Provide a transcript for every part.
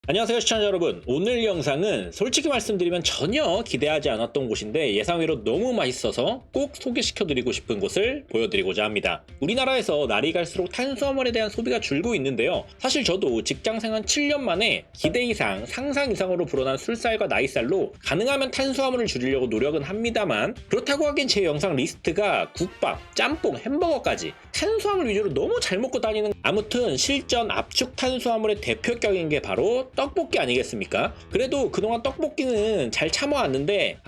안녕하세요 시청자 여러분, 오늘 영상은 솔직히 말씀드리면 전혀 기대하지 않았던 곳인데 예상외로 너무 맛있어서 꼭 소개시켜드리고 싶은 곳을 보여드리고자 합니다. 우리나라에서 날이 갈수록 탄수화물에 대한 소비가 줄고 있는데요, 사실 저도 직장생활 7년 만에 기대 이상 상상 이상으로 불어난 술살과 나이살로 가능하면 탄수화물을 줄이려고 노력은 합니다만, 그렇다고 하기엔 제 영상 리스트가 국밥, 짬뽕, 햄버거까지 탄수화물 위주로 너무 잘 먹고 다니는, 아무튼 실전 압축 탄수화물의 대표격인 게 바로 떡볶이 아니겠습니까? 그래도 그동안 떡볶이는 잘 참아왔는데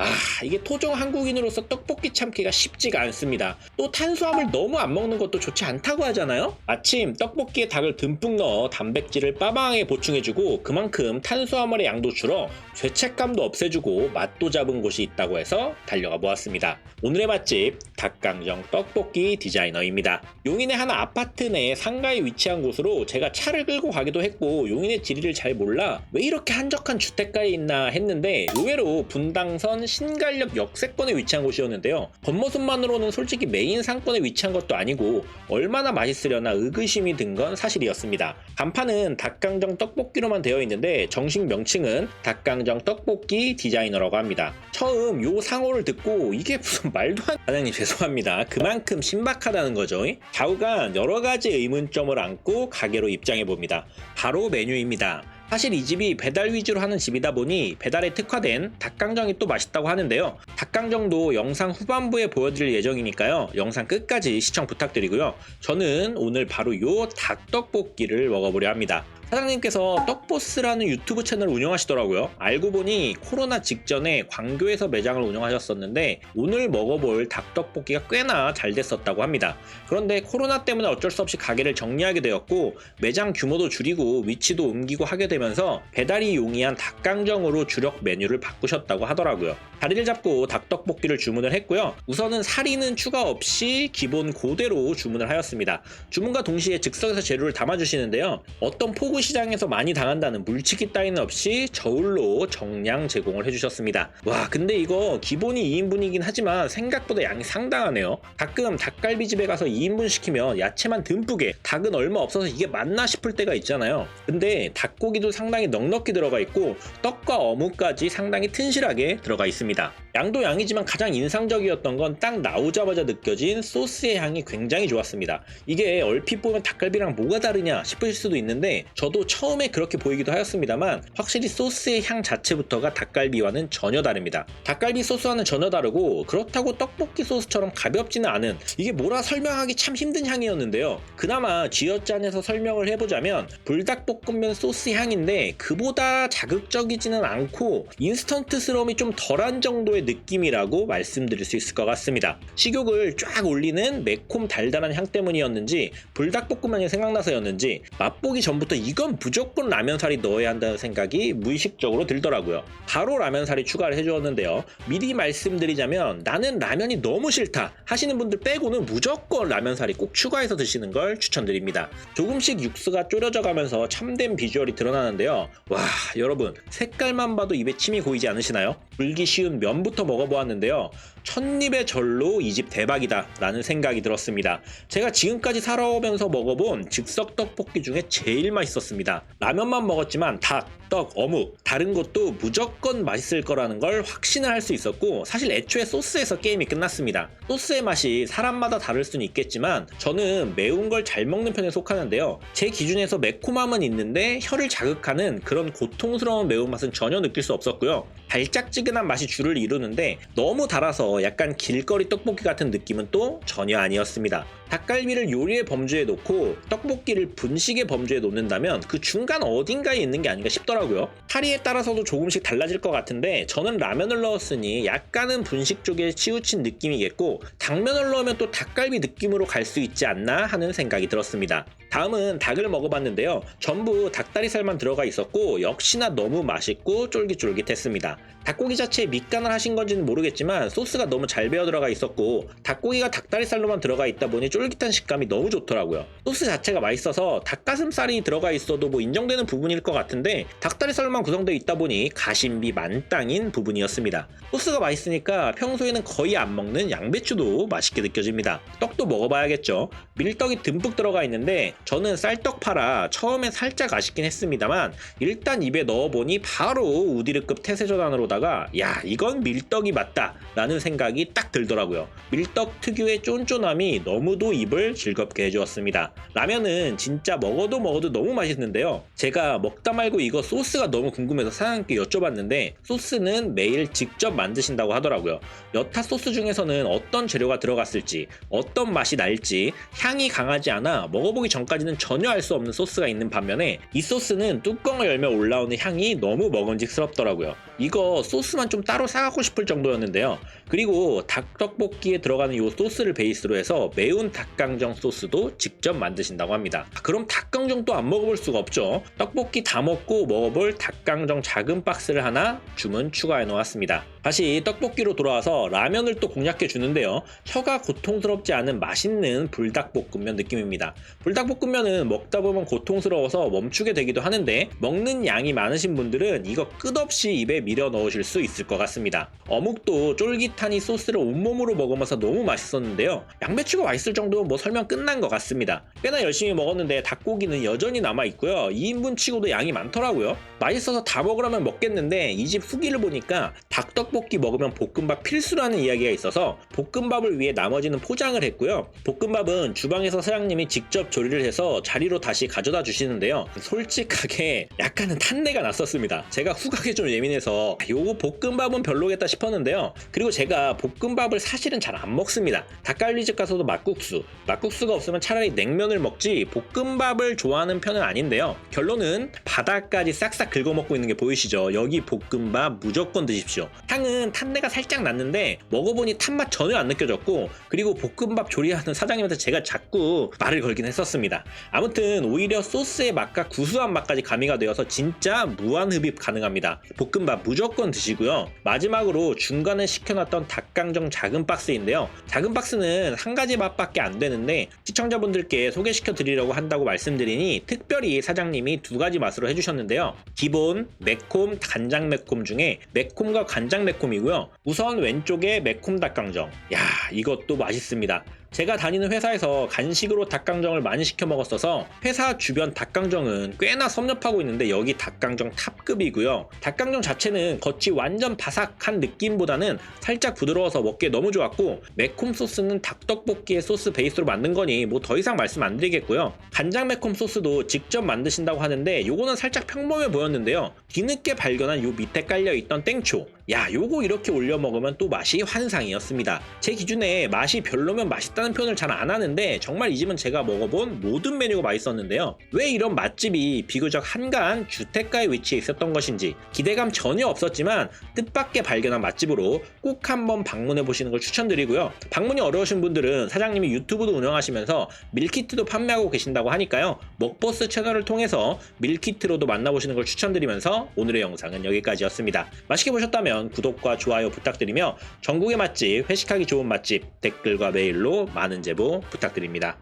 이게 토종 한국인으로서 떡볶이 참기가 쉽지가 않습니다. 또 탄수화물 너무 안 먹는 것도 좋지 않다고 하잖아요? 마침 떡볶이에 닭을 듬뿍 넣어 단백질을 빠방하게 보충해주고 그만큼 탄수화물의 양도 줄어 죄책감도 없애주고 맛도 잡은 곳이 있다고 해서 달려가 보았습니다. 오늘의 맛집 닭강정 떡볶이 디자이너입니다. 용인의 한 아파트 내 상가에 위치한 곳으로 제가 차를 끌고 가기도 했고 용인의 지리를 잘 몰라 왜 이렇게 한적한 주택가에 있나 했는데 의외로 분당선 신갈역 역세권에 위치한 곳이었는데요, 겉모습만으로는 솔직히 메인 상권에 위치한 것도 아니고 얼마나 맛있으려나 의구심이 든 건 사실이었습니다. 간판은 닭강정 떡볶이로만 되어 있는데 정식 명칭은 닭강정 떡볶이 디자이너라고 합니다. 처음 요 상호를 듣고 이게 무슨 말도 안... 사장님 죄송합니다, 그만큼 신박하다는 거죠. 좌우간 여러가지 의문점을 안고 가게로 입장해봅니다. 바로 메뉴입니다. 사실 이 집이 배달 위주로 하는 집이다 보니 배달에 특화된 닭강정이 또 맛있다고 하는데요, 닭강정도 영상 후반부에 보여드릴 예정이니까요 영상 끝까지 시청 부탁드리고요. 저는 오늘 바로 요 닭떡볶이를 먹어보려 합니다. 사장님께서 떡보스라는 유튜브 채널을 운영하시더라고요. 알고 보니 코로나 직전에 광교에서 매장을 운영하셨었는데 오늘 먹어볼 닭떡볶이가 꽤나 잘 됐었다고 합니다. 그런데 코로나 때문에 어쩔 수 없이 가게를 정리하게 되었고 매장 규모도 줄이고 위치도 옮기고 하게 되면서 배달이 용이한 닭강정으로 주력 메뉴를 바꾸셨다고 하더라고요. 자리를 잡고 닭떡볶이를 주문을 했고요. 우선은 사리는 추가 없이 기본 그대로 주문을 하였습니다. 주문과 동시에 즉석에서 재료를 담아주시는데요, 어떤 포구 시장에서 많이 당한다는 물치기 따위는 없이 저울로 정량 제공을 해주셨습니다. 와, 근데 이거 기본이 2인분이긴 하지만 생각보다 양이 상당하네요. 가끔 닭갈비집에 가서 2인분 시키면 야채만 듬뿍에 닭은 얼마 없어서 이게 맞나 싶을 때가 있잖아요. 근데 닭고기도 상당히 넉넉히 들어가 있고 떡과 어묵까지 상당히 튼실하게 들어가 있습니다. 양도 양이지만 가장 인상적이었던 건 딱 나오자마자 느껴진 소스의 향이 굉장히 좋았습니다. 이게 얼핏 보면 닭갈비랑 뭐가 다르냐 싶을 수도 있는데 저도 처음에 그렇게 보이기도 하였습니다만 확실히 소스의 향 자체부터가 닭갈비와는 전혀 다릅니다. 닭갈비 소스와는 전혀 다르고 그렇다고 떡볶이 소스처럼 가볍지는 않은, 이게 뭐라 설명하기 참 힘든 향이었는데요, 그나마 쥐어짠해서 설명을 해보자면 불닭볶음면 소스 향인데 그보다 자극적이지는 않고 인스턴트스러움이 좀 덜한 정도의 느낌이라고 말씀드릴 수 있을 것 같습니다. 식욕을 쫙 올리는 매콤 달달한 향 때문이었는지 불닭볶음면이 생각나서였는지 맛보기 전부터 이건 무조건 라면사리 넣어야 한다는 생각이 무의식적으로 들더라고요. 바로 라면사리 추가를 해주었는데요, 미리 말씀드리자면 나는 라면이 너무 싫다 하시는 분들 빼고는 무조건 라면사리 꼭 추가해서 드시는 걸 추천드립니다. 조금씩 육수가 졸여져 가면서 참된 비주얼이 드러나는데요, 와 여러분 색깔만 봐도 입에 침이 고이지 않으시나요? 불기 쉬운 면부터 먹어보았는데요, 첫입의 절로 이 집 대박이다 라는 생각이 들었습니다. 제가 지금까지 살아오면서 먹어본 즉석 떡볶이 중에 제일 맛있었습니다. 라면만 먹었지만 닭, 떡, 어묵 다른 것도 무조건 맛있을 거라는 걸 확신을 할 수 있었고, 사실 애초에 소스에서 게임이 끝났습니다. 소스의 맛이 사람마다 다를 수는 있겠지만 저는 매운 걸 잘 먹는 편에 속하는데요, 제 기준에서 매콤함은 있는데 혀를 자극하는 그런 고통스러운 매운맛은 전혀 느낄 수 없었고요, 달짝지근한 맛이 주를 이루는데 너무 달아서 약간 길거리 떡볶이 같은 느낌은 또 전혀 아니었습니다. 닭갈비를 요리의 범주에 놓고 떡볶이를 분식의 범주에 놓는다면 그 중간 어딘가에 있는 게 아닌가 싶더라고요. 파리에 따라서도 조금씩 달라질 것 같은데 저는 라면을 넣었으니 약간은 분식 쪽에 치우친 느낌이겠고, 당면을 넣으면 또 닭갈비 느낌으로 갈 수 있지 않나 하는 생각이 들었습니다. 다음은 닭을 먹어봤는데요, 전부 닭다리살만 들어가 있었고 역시나 너무 맛있고 쫄깃쫄깃했습니다. 닭고기 자체에 밑간을 하신 건지는 모르겠지만 소스가 너무 잘 배어 들어가 있었고 닭고기가 닭다리살로만 들어가 있다 보니 쫄깃한 식감이 너무 좋더라고요. 소스 자체가 맛있어서 닭가슴살이 들어가 있어도 뭐 인정되는 부분일 것 같은데 닭다리살만 구성되어 있다 보니 가심비 만땅인 부분이었습니다. 소스가 맛있으니까 평소에는 거의 안 먹는 양배추도 맛있게 느껴집니다. 떡도 먹어봐야겠죠. 밀떡이 듬뿍 들어가 있는데 저는 쌀떡파라 처음엔 살짝 아쉽긴 했습니다만 일단 입에 넣어보니 바로 우디르급 태세전환으로다가 야 이건 밀떡이 맞다 라는 생각이 딱 들더라고요. 밀떡 특유의 쫀쫀함이 너무도 입을 즐겁게 해주었습니다. 라면은 진짜 먹어도 너무 맛있는데요. 제가 먹다 말고 이거 소스가 너무 궁금해서 사장님께 여쭤봤는데 소스는 매일 직접 만드신다고 하더라고요. 여타 소스 중에서는 어떤 재료가 들어갔을지 어떤 맛이 날지 향이 강하지 않아 먹어보기 전까지는 전혀 알 수 없는 소스가 있는 반면에 이 소스는 뚜껑을 열면 올라오는 향이 너무 먹음직스럽더라고요. 이거 소스만 좀 따로 사갖고 싶을 정도였는데요. 그리고 닭떡볶이에 들어가는 이 소스를 베이스로 해서 매운 닭강정 소스도 직접 만드신다고 합니다. 그럼 닭강정 또 안 먹어볼 수가 없죠. 떡볶이 다 먹고 먹어볼 닭강정 작은 박스를 하나 주문 추가해 놓았습니다. 다시 떡볶이로 돌아와서 라면을 또 공략해 주는데요. 혀가 고통스럽지 않은 맛있는 불닭볶음면 느낌입니다. 불닭볶음면은 먹다 보면 고통스러워서 멈추게 되기도 하는데 먹는 양이 많으신 분들은 이거 끝없이 입에 밀어 넣으실 수 있을 것 같습니다. 어묵도 쫄깃하니 소스를 온몸으로 먹으면서 너무 맛있었는데요. 양배추가 맛있을 정도면 뭐 설명 끝난 것 같습니다. 꽤나 열심히 먹었는데 닭고기는 여전히 남아있고요. 2인분 치고도 양이 많더라고요. 맛있어서 다 먹으라면 먹겠는데 이 집 후기를 보니까 닭떡볶이 먹으면 볶음밥 필수라는 이야기가 있어서 볶음밥을 위해 나머지는 포장을 했고요. 볶음밥은 주방에서 사장님이 직접 조리를 해서 자리로 다시 가져다 주시는데요. 솔직하게 약간은 탄내가 났었습니다. 제가 후각에 좀 예민해서 요거 볶음밥은 별로겠다 싶었는데요. 그리고 제가 볶음밥을 사실은 잘 안 먹습니다. 닭갈비집 가서도 막국수가 없으면 차라리 냉면을 먹지 볶음밥을 좋아하는 편은 아닌데요. 결론은 바닥까지 싹싹 긁어먹고 있는 게 보이시죠? 여기 볶음밥 무조건 드십시오. 향은 탄내가 살짝 났는데 먹어보니 탄맛 전혀 안 느껴졌고 그리고 볶음밥 조리하는 사장님한테 제가 자꾸 말을 걸긴 했었습니다. 아무튼 오히려 소스의 맛과 구수한 맛까지 가미가 되어서 진짜 무한흡입 가능합니다. 볶음밥 무조건 드시고요. 마지막으로 중간에 시켜놨던 닭강정 작은 박스인데요. 작은 박스는 한 가지 맛밖에 안 되는데 시청자분들께 소개시켜 드리려고 한다고 말씀드리니 특별히 사장님이 두 가지 맛으로 해주셨는데요. 기본 매콤 간장 매콤 중에 매콤과 간장 매콤이고요. 우선 왼쪽에 매콤 닭강정. 야 이것도 맛있습니다. 제가 다니는 회사에서 간식으로 닭강정을 많이 시켜 먹었어서 회사 주변 닭강정은 꽤나 섭렵하고 있는데 여기 닭강정 탑급이고요. 닭강정 자체는 겉이 완전 바삭한 느낌보다는 살짝 부드러워서 먹기에 너무 좋았고 매콤 소스는 닭떡볶이의 소스 베이스로 만든 거니 뭐 더 이상 말씀 안 드리겠고요. 간장 매콤 소스도 직접 만드신다고 하는데 요거는 살짝 평범해 보였는데요. 뒤늦게 발견한 요 밑에 깔려있던 땡초 야 요거 이렇게 올려 먹으면 또 맛이 환상이었습니다. 제 기준에 맛이 별로면 맛있다는 표현을 잘 안 하는데 정말 이 집은 제가 먹어본 모든 메뉴가 맛있었는데요. 왜 이런 맛집이 비교적 한가한 주택가에 위치해 있었던 것인지 기대감 전혀 없었지만 뜻밖의 발견한 맛집으로 꼭 한번 방문해 보시는 걸 추천드리고요. 방문이 어려우신 분들은 사장님이 유튜브도 운영하시면서 밀키트도 판매하고 계신다고 하니까요. 먹보스 채널을 통해서 밀키트로도 만나보시는 걸 추천드리면서 오늘의 영상은 여기까지였습니다. 맛있게 보셨다면 구독과 좋아요 부탁드리며 전국의 맛집, 회식하기 좋은 맛집 댓글과 메일로 많은 제보 부탁드립니다.